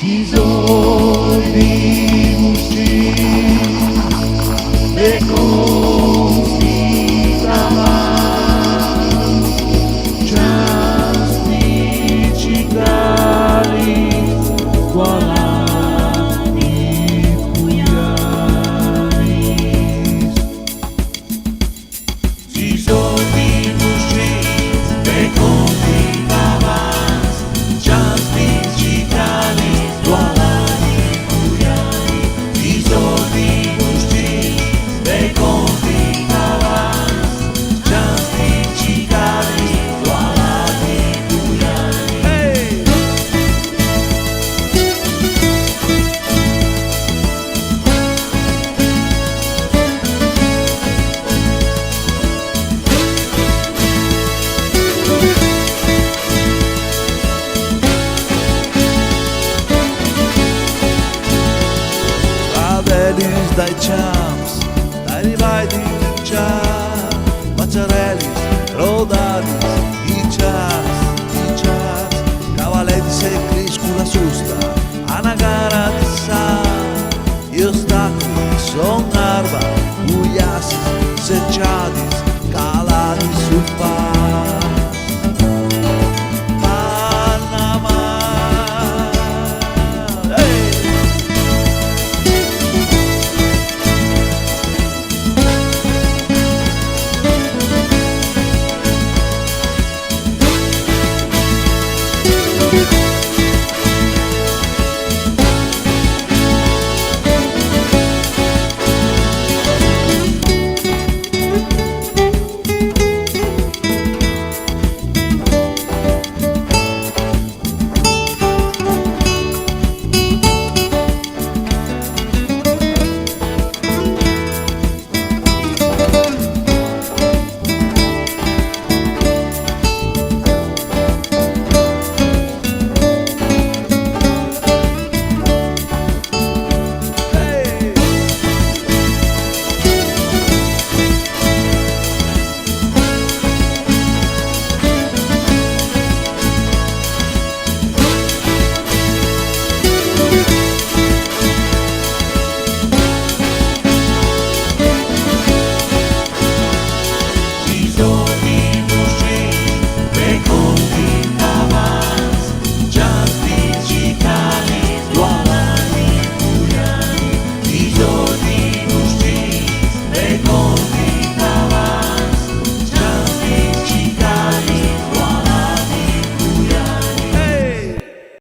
Si zornimuši nekonspitava časti čitali hvalami pujanis. Si zornimuši nekonspitava časti čitali hvalami pujanis. Si zornimuši nekonspitava časti čitali hvalami pujanis. Hey! Travelis dai champs, dai rivai di chas, Maciarelis, Rodalis, i chas, cavaletti seclis con la susta, a una gara di sal, gli ostacoli son arba, uiassi, secciadis, calati sul pas. Panama, hey!